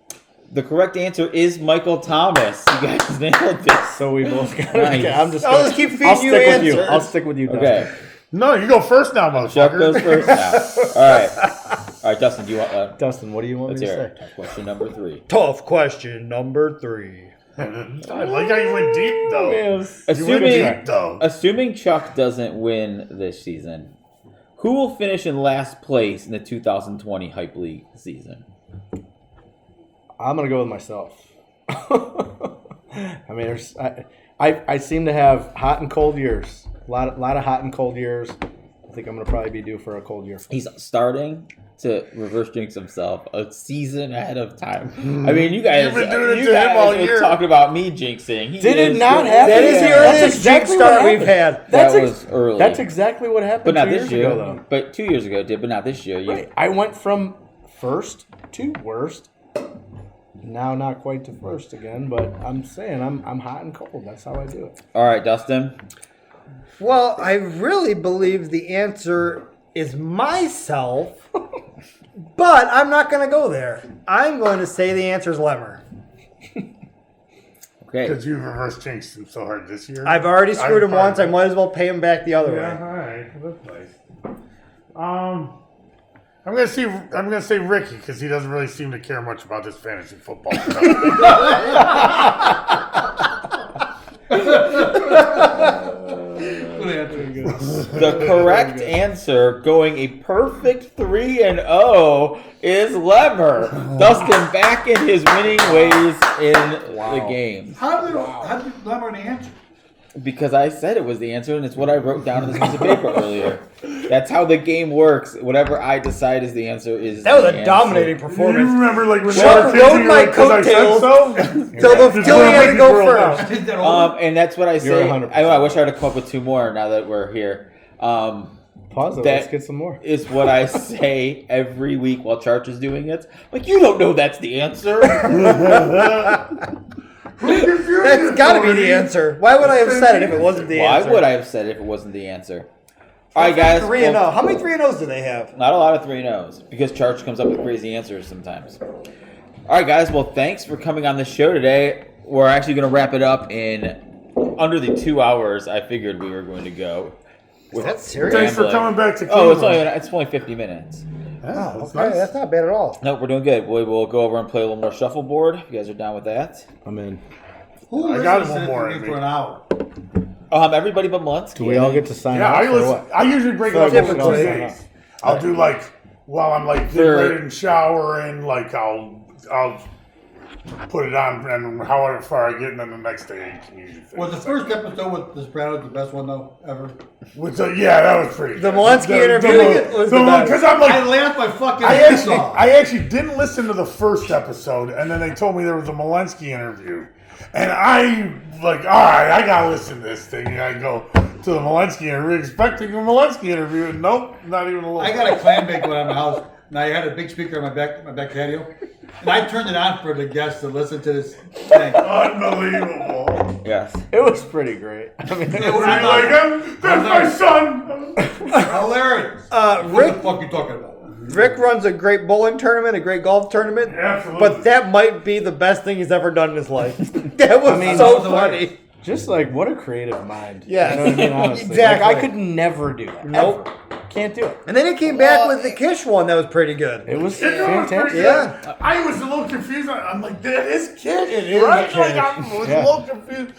The correct answer is Michael Thomas. You guys nailed this. So we both got Nice. okay, I'm just. I'll gonna- just keep feeding I'll you stick with you. answers. I'll stick with you. Dustin. Okay. No, you go first now, Chuck motherfucker. goes first now. All right. All right, Dustin, do you want Dustin, what do you want let's me to hear say? it. Tough question number 3. Tough question number 3. I like how you went deep, though. You went Assuming, deep, though. assuming Chuck doesn't win this season, who will finish in last place in the 2020 Hype League season? I'm gonna go with myself. I mean, I seem to have hot and cold years. A lot of hot and cold years. I think I'm gonna probably be due for a cold year. He's starting to reverse jinx himself a season ahead of time. I mean, you guys, You've been doing it you to him guys all are year. talking about me jinxing. He Did it is not the- happen? That is the That's earliest exactly start what we've happened. had. That was early. That's exactly what happened. But not 2 this years year. ago, though. But 2 years ago it did, but not this year. You, Right. I went from first to worst. Now not quite to first again, but I'm saying I'm hot and cold. That's how I do it. All right, Dustin. Well, I really believe the answer is myself, but I'm not going to go there. I'm going to say the answer is Lemmer. Okay. Because you've reverse jinxed him so hard this year. I've already screwed him probably- once. I might as well pay him back the other Yeah, way. all right. That's nice. I'm gonna say Ricky because he doesn't really seem to care much about this fantasy football stuff. Good answer. The correct answer, going a perfect 3-0, is Lemmer. Dustin back in his winning ways in the game. How did you remember the answer? Because I said it was the answer, and it's what I wrote down on this piece of paper earlier. That's how the game works. Whatever I decide is the answer is That was the a answer. dominating You performance. remember like when Chuck you were rode kids, my because I said coattails so? till he had to go first. Is that over? And that's what I say. You're I 100%. know. I wish I would have come up with 2 more now that we're here. Pause it. That- Let's get some more. Is what I say every week while Charch is doing it. Like, you don't know that's the answer. That's got to be the answer. Why would I have said it if it wasn't the Why answer? would I have said it if it wasn't the answer? All right, guys. 3-0. well, How many 3-0s do they have? Not a lot of 3-0s because Charch comes up with crazy answers sometimes. All right, guys. Well, thanks for coming on the show today. We're actually going to wrap it up in under the 2 hours I figured we were going to go. Is that serious? Thanks for coming back to Oh, Cleveland. it's only 50 minutes. Yeah, that's Okay, nice. that's not bad at all. No, we're doing good. We'll go over and play a little more shuffleboard. If you guys are down with that. I'm in. Who I got listens one to more this in for me. an hour? Everybody but Munsky. Do we all get to sign Yeah, off I or listen. what? I usually break it So up over typically- 2 days. I'll do like while I'm like getting For- ready and showering, like I'll put it on, and however far I get, and then the next day I can usually finish. Was the first episode with the Sopranos the best one though ever? Yeah, that was pretty. The good. Malinsky interview was the best. Because I'm I like, laughed my fucking I ass off. actually didn't listen to the first episode, and then they told me there was a Malinsky interview, and I like, all right, I gotta listen to this thing, and I go to the Malinsky interview, expecting a Malinsky interview, and nope, not even a little. I got a clam bake when I'm in the house, and I had a big speaker on my back patio, and I turned it on for the guests to listen to this thing. Unbelievable. Yes. It was pretty great. I mean, It was I'm like, that's my son. hilarious. What Rick the fuck you talking about? Rick runs a great bowling tournament, a great golf tournament. Absolutely. But that might be the best thing he's ever done in his life. That was mean, so that was hilarious. funny. just like what a creative mind. Yeah. You know what I mean? Honestly. Exactly. Like, I could never do that. Nope. Ever. Can't do it. And then he came back with the Kish one that was pretty good. It was It was fantastic. pretty Yeah. good. I was a little confused. I'm like, that is Kish. It is right? Kish. Like, I was Yeah. a little confused.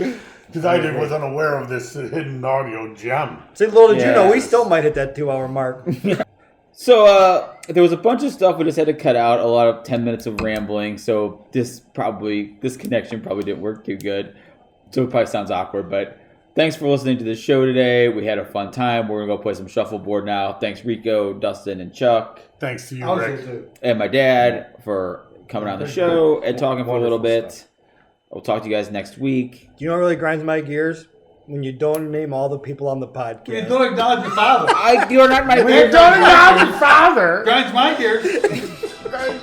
Because I was unaware of this hidden audio gem. See, little did you know, we Yes. still might hit that 2-hour mark. So there was a bunch of stuff we just had to cut out. A lot of 10 minutes of rambling. So this connection probably didn't work too good. So it probably sounds awkward, but thanks for listening to the show today. We had a fun time. We're gonna go play some shuffleboard now. Thanks Rico, Dustin, and Chuck, Thanks to you, I was Rick. there too. and my dad for coming on the show and talking for a little Wonderful bit. We'll talk to you guys next week. Do you know what really grinds my gears? When you don't name all the people on the You podcast. don't acknowledge your father. You're not my We don't acknowledge your father. Grinds my gears. Guys,